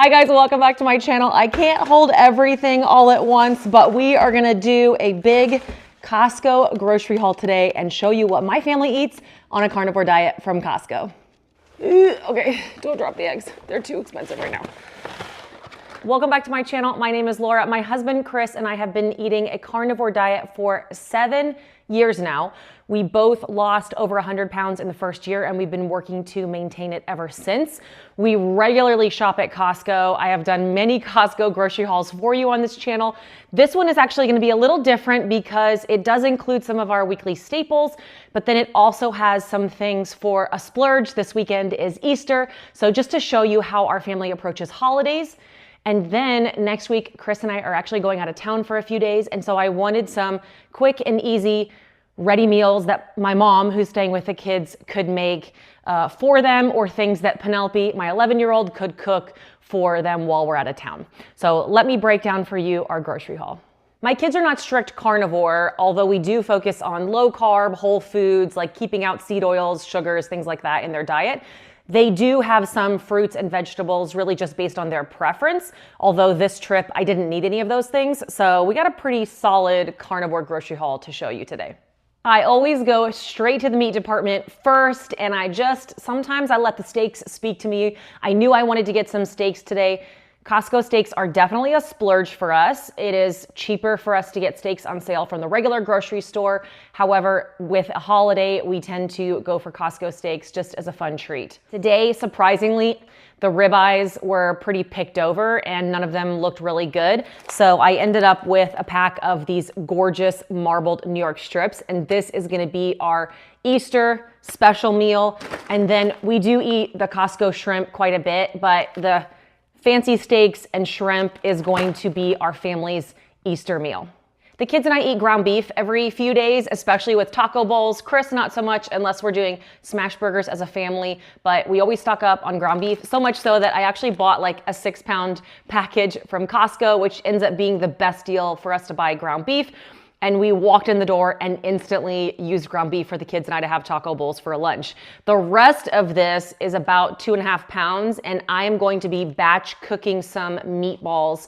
Hi guys, welcome back to my channel. I can't hold everything all at once, but we are gonna do a big Costco grocery haul today and show you what my family eats on a carnivore diet from Costco. Okay, don't drop the eggs. They're too expensive right now. Welcome back to my channel. My name is Laura. My husband, Chris, and I have been eating a carnivore diet for 7 years now. We both lost over 100 pounds in the first year, and we've been working to maintain it ever since. We regularly shop at Costco. I have done many Costco grocery hauls for you on this channel. This one is actually gonna be a little different because it does include some of our weekly staples, but then it also has some things for a splurge. This weekend is Easter. So just to show you how our family approaches holidays. And then next week, Chris and I are actually going out of town for a few days. And so I wanted some quick and easy ready meals that my mom, who's staying with the kids, could make for them, or things that Penelope, my 11-year-old, could cook for them while we're out of town. So let me break down for you our grocery haul. My kids are not strict carnivore, although we do focus on low carb, whole foods, like keeping out seed oils, sugars, things like that in their diet. They do have some fruits and vegetables, really just based on their preference. Although this trip, I didn't need any of those things. So we got a pretty solid carnivore grocery haul to show you today. I always go straight to the meat department first, and sometimes I let the steaks speak to me. I knew I wanted to get some steaks today. Costco steaks are definitely a splurge for us. It is cheaper for us to get steaks on sale from the regular grocery store. However, with a holiday, we tend to go for Costco steaks just as a fun treat. Today, surprisingly, the ribeyes were pretty picked over and none of them looked really good. So I ended up with a pack of these gorgeous marbled New York strips, and this is gonna be our Easter special meal. And then we do eat the Costco shrimp quite a bit, but the fancy steaks and shrimp is going to be our family's Easter meal. The kids and I eat ground beef every few days, especially with taco bowls. Chris, not so much unless we're doing smash burgers as a family, but we always stock up on ground beef, so much so that I actually bought like a 6-pound package from Costco, which ends up being the best deal for us to buy ground beef. And we walked in the door and instantly used ground beef for the kids and I to have taco bowls for lunch. The rest of this is about 2.5 pounds, and I am going to be batch cooking some meatballs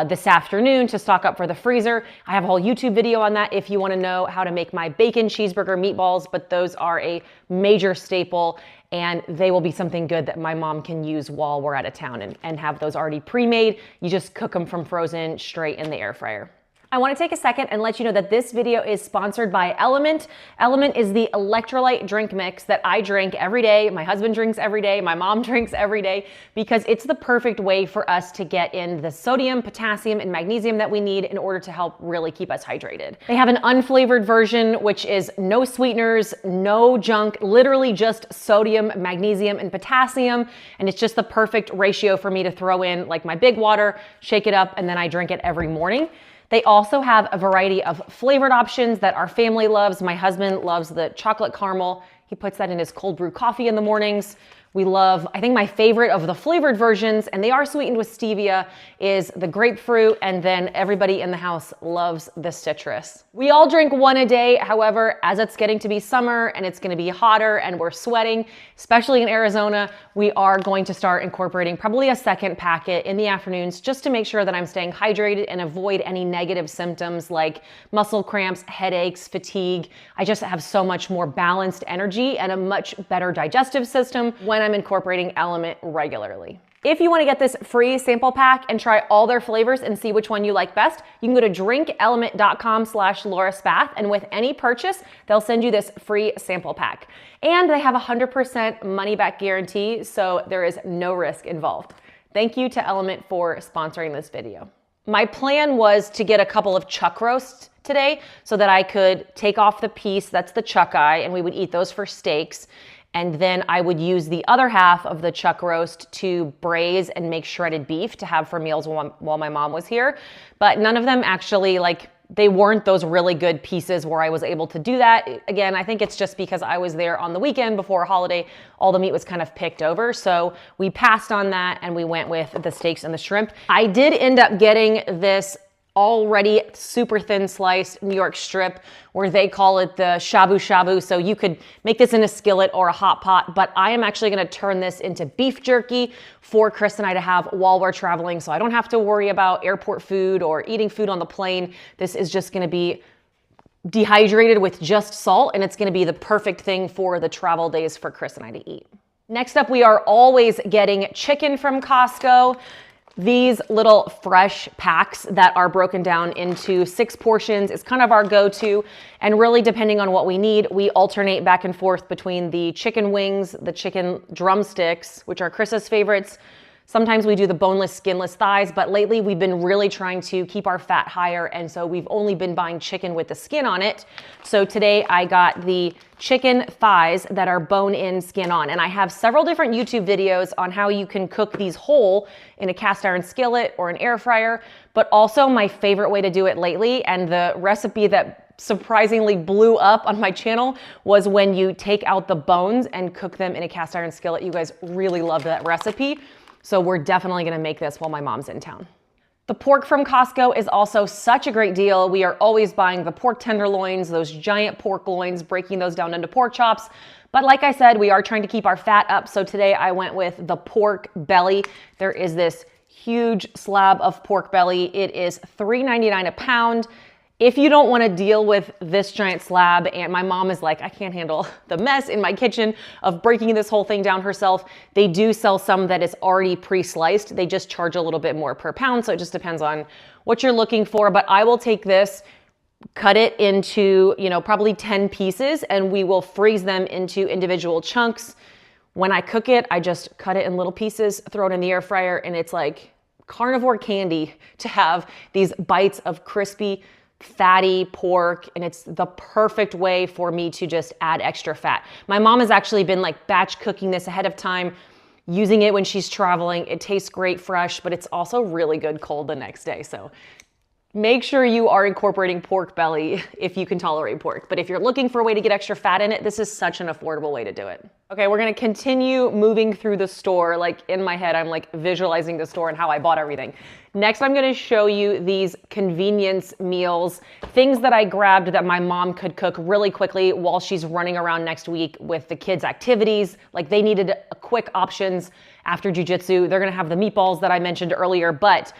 this afternoon to stock up for the freezer. I have a whole YouTube video on that if you want to know how to make my bacon cheeseburger meatballs, but those are a major staple and they will be something good that my mom can use while we're out of town and have those already pre-made. You just cook them from frozen straight in the air fryer. I want to take a second and let you know that this video is sponsored by Element. Element is the electrolyte drink mix that I drink every day. My husband drinks every day. My mom drinks every day because it's the perfect way for us to get in the sodium, potassium, and magnesium that we need in order to help really keep us hydrated. They have an unflavored version, which is no sweeteners, no junk, literally just sodium, magnesium, and potassium. And it's just the perfect ratio for me to throw in like my big water, shake it up, and then I drink it every morning. They also have a variety of flavored options that our family loves. My husband loves the chocolate caramel. He puts that in his cold brew coffee in the mornings. We love, I think my favorite of the flavored versions, and they are sweetened with stevia, is the grapefruit, and then everybody in the house loves the citrus. We all drink one a day. However, as it's getting to be summer and it's gonna be hotter and we're sweating, especially in Arizona, we are going to start incorporating probably a second packet in the afternoons just to make sure that I'm staying hydrated and avoid any negative symptoms like muscle cramps, headaches, fatigue. I just have so much more balanced energy and a much better digestive system when I'm incorporating Element regularly. If you want to get this free sample pack and try all their flavors and see which one you like best, you can go to drinkelement.com/LAURAESPATH, and with any purchase, they'll send you this free sample pack. And they have a 100% money back guarantee, so there is no risk involved. Thank you to Element for sponsoring this video. My plan was to get a couple of chuck roasts today so that I could take off the piece that's the chuck eye, and we would eat those for steaks. And then I would use the other half of the chuck roast to braise and make shredded beef to have for meals while my mom was here. But none of them actually, they weren't those really good pieces where I was able to do that. Again, I think it's just because I was there on the weekend before a holiday, all the meat was kind of picked over. So we passed on that and we went with the steaks and the shrimp. I did end up getting this already super thin sliced New York strip, where they call it the shabu shabu. So you could make this in a skillet or a hot pot, but I am actually gonna turn this into beef jerky for Chris and I to have while we're traveling. So I don't have to worry about airport food or eating food on the plane. This is just gonna be dehydrated with just salt, and it's gonna be the perfect thing for the travel days for Chris and I to eat. Next up, we are always getting chicken from Costco. These little fresh packs that are broken down into 6 portions is kind of our go-to, and really depending on what we need, we alternate back and forth between the chicken wings, the chicken drumsticks, which are Chris's favorites. Sometimes we do the boneless, skinless thighs, but lately we've been really trying to keep our fat higher, and so we've only been buying chicken with the skin on it. So today I got the chicken thighs that are bone-in, skin-on, and I have several different YouTube videos on how you can cook these whole in a cast iron skillet or an air fryer, but also my favorite way to do it lately, and the recipe that surprisingly blew up on my channel, was when you take out the bones and cook them in a cast iron skillet. You guys really loved that recipe. So we're definitely gonna make this while my mom's in town. The pork from Costco is also such a great deal. We are always buying the pork tenderloins, those giant pork loins, breaking those down into pork chops. But like I said, we are trying to keep our fat up. So today I went with the pork belly. There is this huge slab of pork belly. It is $3.99 a pound. If you don't want to deal with this giant slab, and my mom is like, I can't handle the mess in my kitchen of breaking this whole thing down herself, they do sell some that is already pre-sliced. They just charge a little bit more per pound, so it just depends on what you're looking for. But I will take this, cut it into, probably 10 pieces, and we will freeze them into individual chunks. When I cook it, I just cut it in little pieces, throw it in the air fryer, and it's like carnivore candy to have these bites of crispy, fatty pork, and it's the perfect way for me to just add extra fat. My mom has actually been like batch cooking this ahead of time, using it when she's traveling. It tastes great fresh, but it's also really good cold the next day. So make sure you are incorporating pork belly if you can tolerate pork. But if you're looking for a way to get extra fat in it, this is such an affordable way to do it. Okay, we're gonna continue moving through the store. Like in my head, I'm like visualizing the store and how I bought everything. Next, I'm gonna show you these convenience meals, things that I grabbed that my mom could cook really quickly while she's running around next week with the kids' activities. Like they needed quick options after jujitsu. They're gonna have the meatballs that I mentioned earlier, but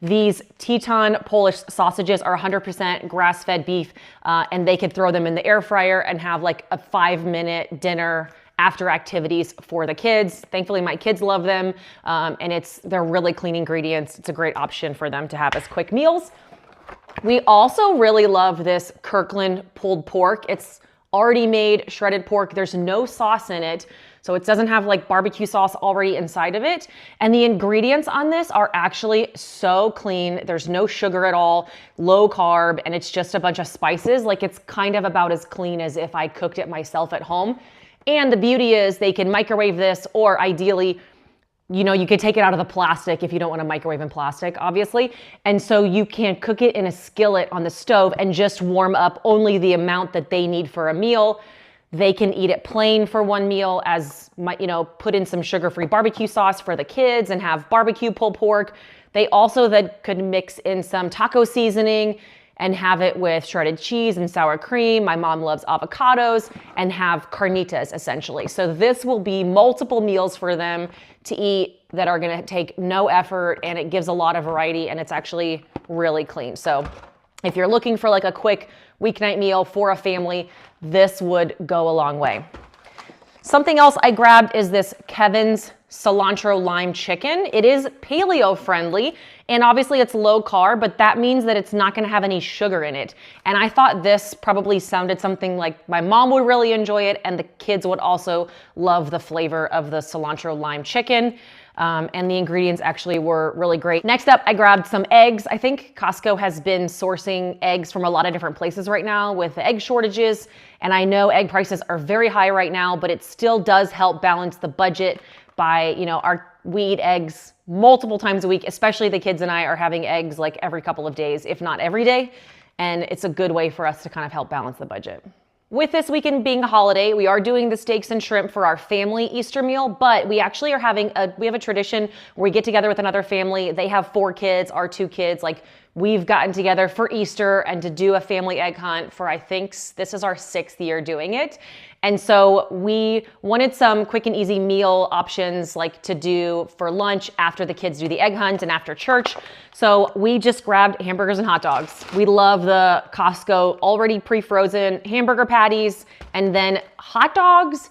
these Teton Polish sausages are 100% grass-fed beef, and they could throw them in the air fryer and have like a 5-minute dinner after activities for the kids. Thankfully, my kids love them, and they're really clean ingredients. It's a great option for them to have as quick meals. We also really love this Kirkland pulled pork. It's already made shredded pork. There's no sauce in it, so it doesn't have like barbecue sauce already inside of it. And the ingredients on this are actually so clean. There's no sugar at all, low carb, and it's just a bunch of spices. Like it's kind of about as clean as if I cooked it myself at home. And the beauty is they can microwave this, or ideally, you could take it out of the plastic if you don't want to microwave in plastic, obviously. And so you can cook it in a skillet on the stove and just warm up only the amount that they need for a meal. They can eat it plain for one meal, put in some sugar-free barbecue sauce for the kids and have barbecue pulled pork. They also then could mix in some taco seasoning and have it with shredded cheese and sour cream. My mom loves avocados, and have carnitas essentially. So this will be multiple meals for them to eat that are gonna take no effort, and it gives a lot of variety, and it's actually really clean. So if you're looking for like a quick weeknight meal for a family, this would go a long way. Something else I grabbed is this Kevin's cilantro lime chicken. It is paleo friendly, and obviously it's low carb, but that means that it's not gonna have any sugar in it. And I thought this probably sounded something like my mom would really enjoy it, and the kids would also love the flavor of the cilantro lime chicken. And the ingredients actually were really great. Next up, I grabbed some eggs. I think Costco has been sourcing eggs from a lot of different places right now with the egg shortages. And I know egg prices are very high right now, but it still does help balance the budget by, we eat eggs multiple times a week, especially the kids and I are having eggs like every couple of days, if not every day. And it's a good way for us to kind of help balance the budget. With this weekend being a holiday, we are doing the steaks and shrimp for our family Easter meal, but we actually are we have a tradition where we get together with another family. They have 4 kids, our 2 kids. Like, we've gotten together for Easter and to do a family egg hunt for, I think, this is our 6th year doing it. And so we wanted some quick and easy meal options like to do for lunch after the kids do the egg hunt and after church. So we just grabbed hamburgers and hot dogs. We love the Costco already pre-frozen hamburger patties, and then hot dogs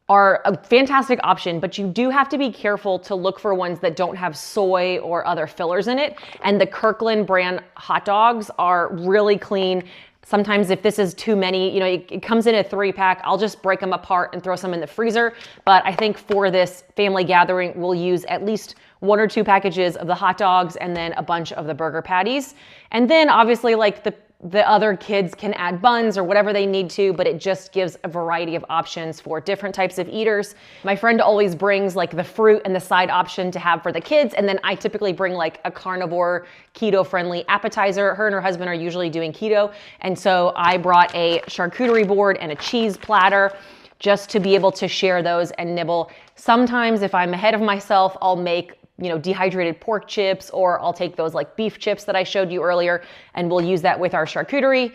are a fantastic option, but you do have to be careful to look for ones that don't have soy or other fillers in it. And the Kirkland brand hot dogs are really clean. Sometimes if this is too many, it comes in a 3-pack, I'll just break them apart and throw some in the freezer. But I think for this family gathering, we'll use at least 1 or 2 packages of the hot dogs and then a bunch of the burger patties. And then obviously like the other kids can add buns or whatever they need to, but it just gives a variety of options for different types of eaters. My friend always brings like the fruit and the side option to have for the kids. And then I typically bring like a carnivore keto-friendly appetizer. Her and her husband are usually doing keto. And so I brought a charcuterie board and a cheese platter just to be able to share those and nibble. Sometimes if I'm ahead of myself, I'll make dehydrated pork chips, or I'll take those like beef chips that I showed you earlier, and we'll use that with our charcuterie.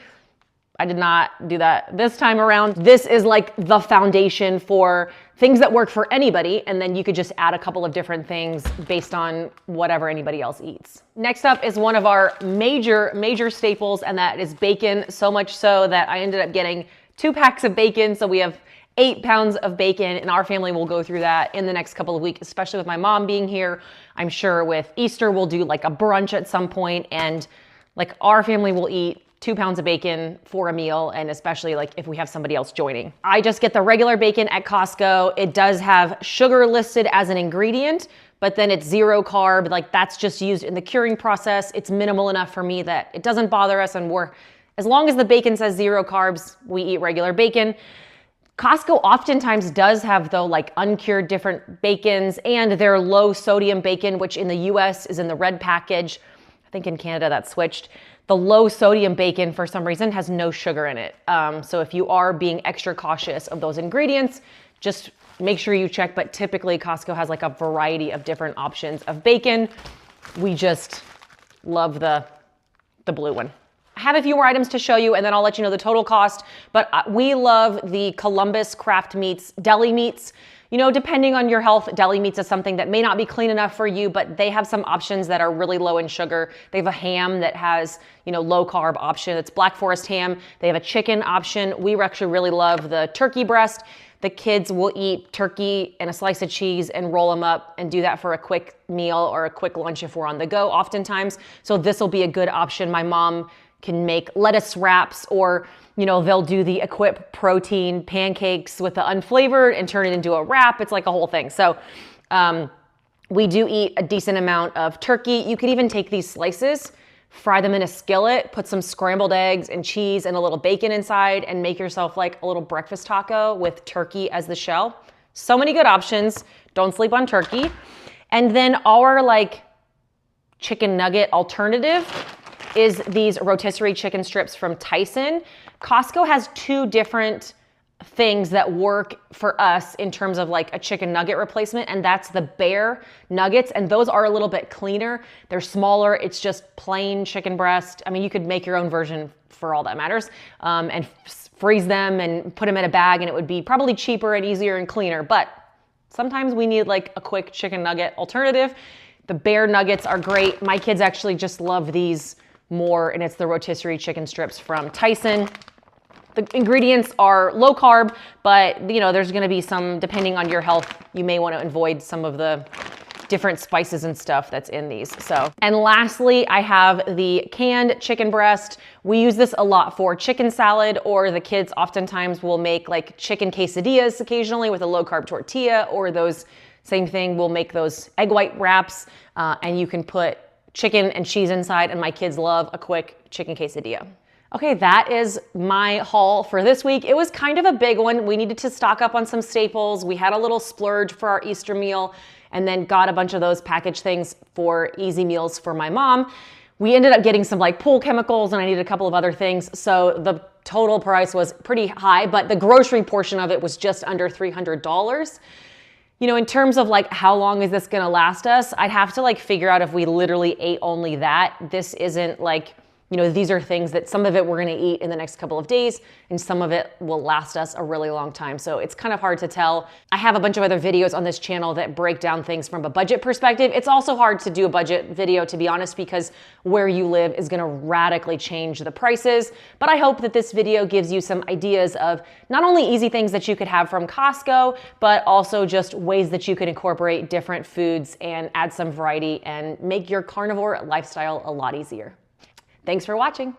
I did not do that this time around. This is like the foundation for things that work for anybody, and then you could just add a couple of different things based on whatever anybody else eats. Next up is one of our major staples, and that is bacon, so much so that I ended up getting 2 packs of bacon, so we have 8 pounds of bacon, and our family will go through that in the next couple of weeks, especially with my mom being here. I'm sure with Easter, we'll do like a brunch at some point, and like our family will eat 2 pounds of bacon for a meal, and especially like if we have somebody else joining. I just get the regular bacon at Costco. It does have sugar listed as an ingredient, but then it's 0 carb. Like, that's just used in the curing process. It's minimal enough for me that it doesn't bother us, and as long as the bacon says 0 carbs, we eat regular bacon. Costco oftentimes does have, though, like uncured different bacons, and their low sodium bacon, which in the US is in the red package. I think in Canada that switched. The low sodium bacon, for some reason, has no sugar in it. So if you are being extra cautious of those ingredients, just make sure you check. But typically Costco has like a variety of different options of bacon. We just love the blue one. I have a few more items to show you, and then I'll let you know the total cost, but we love the Columbus Craft Meats deli meats. Depending on your health, deli meats is something that may not be clean enough for you, but they have some options that are really low in sugar. They have a ham that has, low carb option. It's Black Forest ham. They have a chicken option. We actually really love the turkey breast. The kids will eat turkey and a slice of cheese and roll them up and do that for a quick meal or a quick lunch if we're on the go oftentimes. So this will be a good option. My mom can make lettuce wraps, or they'll do the Equip protein pancakes with the unflavored and turn it into a wrap. It's like a whole thing. So we do eat a decent amount of turkey. You could even take these slices, fry them in a skillet, put some scrambled eggs and cheese and a little bacon inside, and make yourself like a little breakfast taco with turkey as the shell. So many good options. Don't sleep on turkey. And then our like chicken nugget alternative is these rotisserie chicken strips from Tyson. Costco has 2 different things that work for us in terms of like a chicken nugget replacement, and that's the Bear nuggets, and those are a little bit cleaner. They're smaller. It's just plain chicken breast. I mean, you could make your own version for all that matters, and freeze them and put them in a bag, and it would be probably cheaper and easier and cleaner, but sometimes we need like a quick chicken nugget alternative. The Bear nuggets are great. My kids actually just love these more, and it's the rotisserie chicken strips from Tyson. The ingredients are low carb, but there's gonna be some, depending on your health, you may wanna avoid some of the different spices and stuff that's in these. And lastly, I have the canned chicken breast. We use this a lot for chicken salad, or the kids oftentimes will make like chicken quesadillas occasionally with a low carb tortilla, or those same thing, we'll make those egg white wraps, and you can put chicken and cheese inside, and my kids love a quick chicken quesadilla. Okay, that is my haul for this week. It was kind of a big one. We needed to stock up on some staples. We had a little splurge for our Easter meal, and then got a bunch of those packaged things for easy meals for my mom. We ended up getting some like pool chemicals, and I needed a couple of other things. So the total price was pretty high, but the grocery portion of it was just under $300. You know, in terms of like, how long is this gonna last us? I'd have to like figure out if we literally ate only that. This isn't like, you know, these are things that some of it we're gonna eat in the next couple of days and some of it will last us a really long time. So it's kind of hard to tell. I have a bunch of other videos on this channel that break down things from a budget perspective. It's also hard to do a budget video, to be honest, because where you live is gonna radically change the prices. But I hope that this video gives you some ideas of not only easy things that you could have from Costco, but also just ways that you could incorporate different foods and add some variety and make your carnivore lifestyle a lot easier. Thanks for watching.